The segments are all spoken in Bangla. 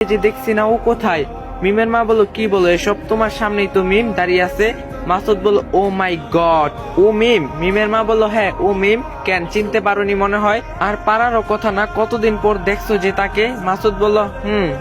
এই যে দেখছি না, ও কোথায়? মিমের মা বলো, কি বলো এসব? তোমার সামনেই তো মিম দাঁড়িয়ে আছে। মাসুদ বলো, ও মাই গড, ও মিম? মিমের মা বলো, হ্যাঁ ও মিম। কেন চিনতে পারোনি মনে হয়? আর পারারও কথা না, কতদিন পর দেখছো যে তাকে? মাসুদ বলল,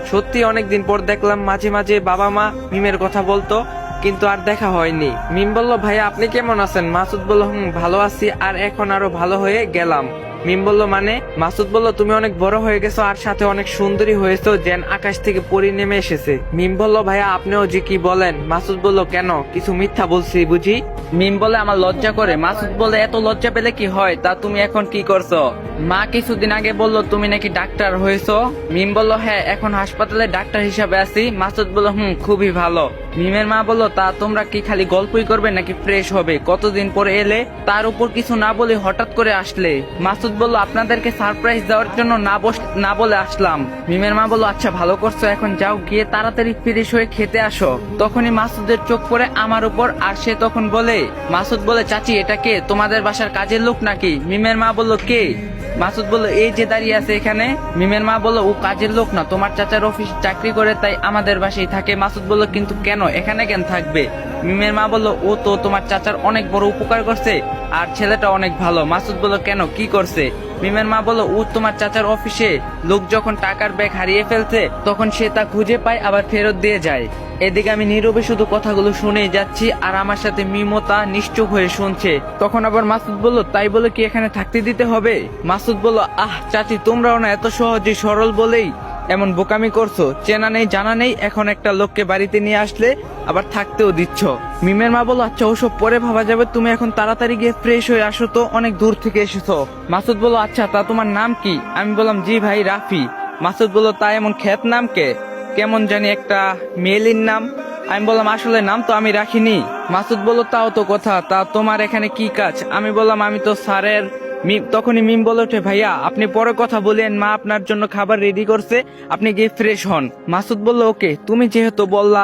সত্যি অনেকদিন পর দেখলাম। মাঝে মাঝে বাবা মা মিমের কথা বলতো, কিন্তু আর দেখা হয়নি। মিম বলল, ভাইয়া আপনি কেমন আছেন? মাসুদ বলল, ভালো আছি, আর এখন আরো ভালো হয়ে গেলাম। মিম বলল, মানে? মাসুদ বলল, তুমি অনেক বড় হয়ে গেছো, আর সাথে অনেক সুন্দরী হয়েছো, যেন আকাশ থেকে পরি নেমে এসেছে। মিম বলল, ভাইয়া আপনিও যে কি বলেন? মাসুদ বলল, কেন, কিছু মিথ্যা বলছি বুঝি? মিম বলে, আমার লজ্জা করে। মাসুদ বলে, এত লজ্জা পেলে কি হয়? তা তুমি এখন কি করছো? মা কিছুদিন আগে বললো তুমি নাকি ডাক্তার হয়েছো। মিম বলল, হ্যাঁ এখন হাসপাতালে ডাক্তার হিসাবে আছি। মাসুদ বলল, খুবই ভালো। মিমের মা বলল, তা তোমরা কি খালি গল্পই করবে নাকি ফ্রেশ হবে? কতদিন পরে এলে, তার উপর কিছু না বলে হঠাৎ করে আসলে। মাসুদ বলল, আপনাদেরকে সারপ্রাইজ দেওয়ার জন্য না বলে আসলাম। মিমের মা বলল, আচ্ছা ভালো করছো, এখন যাও গিয়ে তাড়াতাড়ি ফ্রেশ হয়ে খেতে আসো। তখনই মাসুদের চোখ পড়ে আমার উপর, আর সে তখন বলে, মাসুদ বলে, চাচি এটা কে? তোমাদের বাসার কাজের লোক নাকি? মিমের মা বলল, কে? মাসুদ বলল, এই যে দাঁড়িয়ে আছে এখানে। মিমের মা বলল, ও কাজের লোক না, তোমার চাচার অফিস চাকরি করে, তাই আমাদের বাসায় থাকে। মাসুদ বলল, কিন্তু কেন, এখানে কেন থাকবে? মিমের মা বলল, ও তো তোমার চাচার অনেক বড় উপকার করছে, আর ছেলেটা অনেক ভালো। মাসুদ বলল, কেন, কি করছে? মিমের মা বলল, ও তোমার চাচার অফিসে লোক যখন টাকার ব্যাগ হারিয়ে ফেলছে, তখন সে তা খুঁজে পায়, আবার ফেরত দিয়ে যায়। এদিকে আমি নীরবে শুধু কথাগুলো শুনেই যাচ্ছি, আর আমার সাথে মিমতা নিশ্চুপ হয়ে শুনছে। তখন আবার মাসুদ বলল, তাই বলে কি এখানে থাকতে দিতে হবে? মাসুদ বলল, চাচি তোমরাও না এত সহজে সরল বলেই এমন বোকামি করছো। চেনা নেই জানা নেই, এখন একটা লোককে বাড়িতে নিয়ে আসলে আবার থাকতেও দিচ্ছ। মিমের মা বলল, আচ্ছা ওসব পরে ভাবা যাবে, তুমি এখন তাড়াতাড়ি গিয়ে ফ্রেশ হয়ে আসো, তো অনেক দূর থেকে এসেছো। মাসুদ বলল, আচ্ছা তা তোমার নাম কি? আমি বললাম, জি ভাই রাফি। মাসুদ বলল, তা এমন খ্যাত নাম কে? কেমন জানি একটা মেয়েলির নাম। আমি বললাম, আসলে নাম তো আমি রাখিনি। মাসুদ বলল, তাও তো কথা, তা তোমার এখানে কি কাজ? আমি বললাম, আমি তো স্যারের। তখনই মিম বলে ওঠে, ভাইয়া আপনি পরে কথা বলেন, মা আপনার জন্য খাবার রেডি করছে, আপনি গিয়ে ফ্রেশ হন। মাসুদ বলল, ওকে, তুমি যেহেতু বললা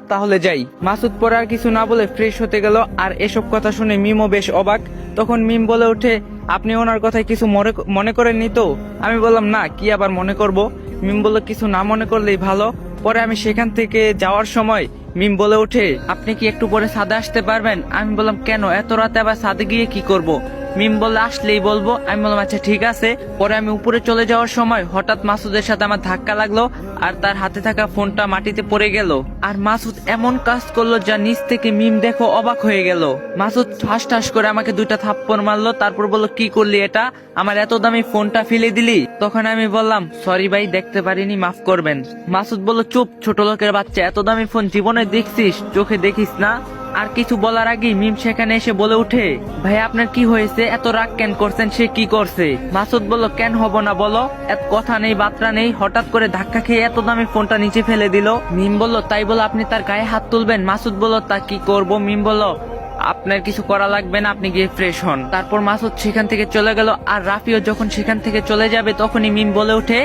তাহলে যাই। মাসুদ পরে আর কিছু না বলে ফ্রেশ হতে গেল। আর এসব কথা শুনে মিমও বেশ অবাক। তখন মিম বলে ওঠে, আপনি ওনার কথায় কিছু মনে করেননি তো? আমি বললাম, না, কি আবার মনে করব। মিম বলল, কিছু না মনে করলেই ভালো। পরে আমি সেখান থেকে যাওয়ার সময় মিম বলে ওঠে, আপনি কি একটু পরে ছাদে আসতে পারবেন? আমি বললাম, কেন, এত রাতে আবার ছাদে গিয়ে কি করব? মিম বললে, আসলেই বলবো। আমি বললাম, আচ্ছা ঠিক আছে। পরে আমি উপরে চলে যাওয়ার সময় হঠাৎ মাসুদের সাথে আমার ধাক্কা লাগলো, আর তার হাতে থাকা ফোনটা মাটিতে পড়ে গেল। আর মাসুদ এমন কাজ করলো যা নিচ থেকে মিম দেখো অবাক হয়ে গেল। মাসুদ ঠাস ঠাস করে আমাকে 2টা থাপ্পড় মারলো, তারপর বললো, কি করলি এটা? আমার এত দামি ফোনটা ফেলে দিলি? তখন আমি বললাম, সরি ভাই, দেখতে পারিনি, মাফ করবেন। মাসুদ বলল, চুপ ছোট লোকের বাচ্চা, এত দামি ফোন জীবনে দেখছিস? চোখে দেখিস না? আর কিছু বলার আগেই মিম সেখানে এসে বলে উঠে, ভাই আপনার কি হয়েছে? এত রাগ কেন করছেন? সে কি করছে? মাসুদ বলল, কেন হব না বলো, এত কথা নেই বাত্রা নেই, হঠাৎ করে ধাক্কা খেয়ে এত দামি ফোনটা নিচে ফেলে দিল। মিম বলল, তাই বলো আপনি তার গায়ে হাত তুলবেন? মাসুদ বলল, তা কি করব? মিম বলল, আপনার কিছু করা লাগবে না, আপনি গিয়ে ফ্রেশ হন। তারপর মাসুদ সেখান থেকে চলে গেল। আর রাফিও যখন সেখান থেকে চলে যাবে, তখনই মিম বলে উঠে,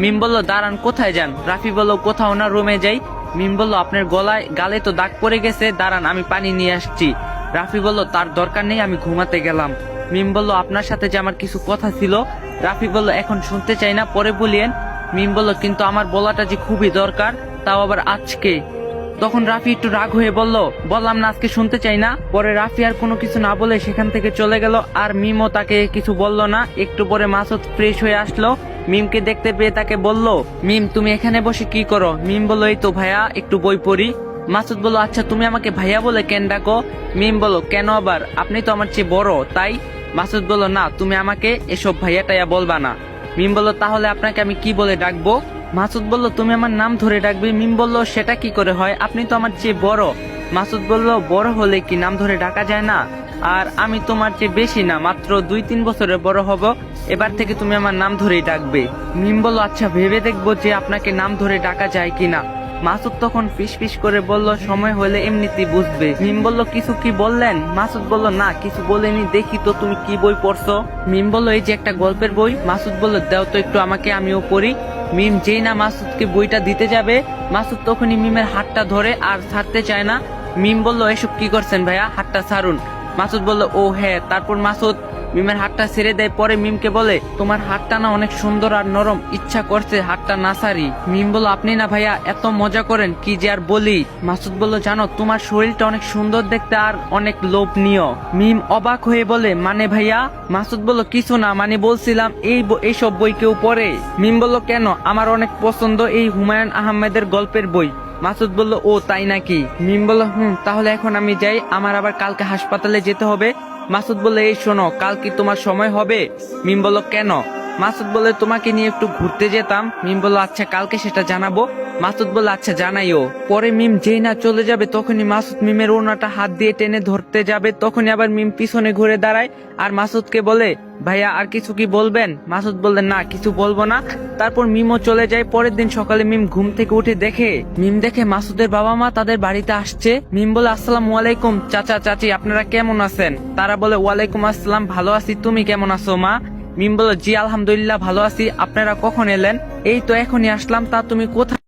মিম বলল, দাঁড়ান, কোথায় যান? রাফি বলল, কোথাও না, রুমে যাই। মিম বলল, আপনার গালে তো দাগ পড়ে গেছে, দাঁড়ান আমি পানি নিয়ে আসছি। রাফি বলল, তার দরকার নেই, আমি ঘুমাতে গেলাম। মিম বলল, আপনার সাথে যে আমার কিছু কথা ছিল। রাফি বলল, এখন শুনতে চাই না, পরে বলিয়েন। মিম বলল, কিন্তু আমার বলাটা যে খুবই দরকার, তাও আবার আজকে। তখন রাফি একটু রাগ হয়ে বলল, বললাম না আজকে শুনতে চাই না। পরে রাফি আর কোনো কিছু না বলে সেখান থেকে চলে গেল। আর মিমও তাকে কিছু বলল না। একটু পরে মাসুদ ফ্রেশ হয়ে আসলো, মিমকে দেখতে পেয়ে তাকে বলল, মিম তুমি এখানে বসে কি করো? মিম বলল, এই তো ভাইয়া একটু বই পড়ি। মাসুদ বলল, আচ্ছা তুমি আমাকে ভাইয়া বলে কেন ডাকো? মিম বলল, কেন আবার, আপনি তো আমার চেয়ে বড় তাই। মাসুদ বলল, না তুমি আমাকে এসব ভাইয়া টাইয়া বলবা না। মিম বলল, তাহলে আপনাকে আমি কি বলে ডাকবো? মাসুদ বলল, তুমি আমার নাম ধরে ডাকবে। মিম বলল, সেটা কি করে হয়, আপনি তো আমার চেয়ে বড়। মাসুদ বলল, বড় হলে কি নাম ধরে ডাকা যায় না? আর আমি তোমার চেয়ে বেশি না, মাত্র 2-3 বছরের বড় হব। এবার থেকে তুমি আমার নাম ধরেই ডাকবে। মিম বলল, আচ্ছা ভেবে দেখবো যে আপনাকে নাম ধরে ডাকা যায় কিনা। মাসুদ তখন ফিস করে বলল, সময় হলে এমনিতেই বুঝবে। মিম বলল, কিছু কি বললেন? মাসুদ বলল, না কিছু বলেনি, দেখি তো তুমি কি বই পড়ছো। মিম বলল, এই যে একটা গল্পের বই। মাসুদ বলল, দাও তো একটু আমাকে, আমিও পড়ি। মিম যেই না মাসুদকে বইটা দিতে যাবে, মাসুদ তখনই মিমের হাতটা ধরে আর ছাড়তে চায় না। মিম বলল, এসব কি করছেন ভাইয়া, হাতটা ছাড়ুন। মাসুদ বলল, ও হ্যাঁ। তারপর মাসুদ মিমের হাতটা ছেড়ে দেয়। পরে মিমকে বলে, তোমার হাতটা না অনেক সুন্দর আর নরম, ইচ্ছা করছে হাতটা না সারি। মিম বলল, আপনি না ভাইয়া এত মজা করেন কি যে আর বলি। মাসুদ বলল, জানো তোমার শরীরটা অনেক সুন্দর দেখতে আর অনেক লোভনীয়। মিম অবাক হয়ে বলে, মানে ভাইয়া? মাসুদ বলল, কিছু না, মানে বলছিলাম এইসব বই কেউ পড়ে? মিম বলল, কেন, আমার অনেক পছন্দ এই হুমায়ুন আহমেদের গল্পের বই। মাসুদ বলল, ও তাই নাকি? মিম বলল, তাহলে এখন আমি যাই, আমার আবার কালকে হাসপাতালে যেতে হবে। মাসুদ বলল, এই শোনো, কাল কি তোমার সময় হবে? মিম বলল, কেন? মাসুদ বলে, তোমাকে নিয়ে একটু ঘুরতে যেতাম। মিম বলল, আচ্ছা কালকে সেটা জানাবো। মাসুদ বলল, আচ্ছা জানাইও। পরে মিম যেই না চলে যাবে তখনই মাসুদ মিমের ওড়নাটা হাত দিয়ে টেনে ধরতে যাবে, তখনই আবার মিম পিছনে ঘুরে দাঁড়ায় আর মাসুদকে বলে, ভাইয়া আর কিছু কি বলবেন? মাসুদ বললেন, না কিছু বলবো না। তারপর মিমও চলে যায়। পরের দিন সকালে মিম ঘুম থেকে উঠে দেখে মাসুদের বাবা মা তাদের বাড়িতে আসছে। মিম বলে, আসসালামু আলাইকুম চাচা চাচি, আপনারা কেমন আছেন? তারা বলে, ওয়ালাইকুম আসসালাম, ভালো আছি, তুমি কেমন আছো মা? মিম বলে, জি আলহামদুলিল্লাহ ভালো আছি, আপনারা কখন এলেন? এই তো এখনই আসলাম, তা তুমি কোথায়?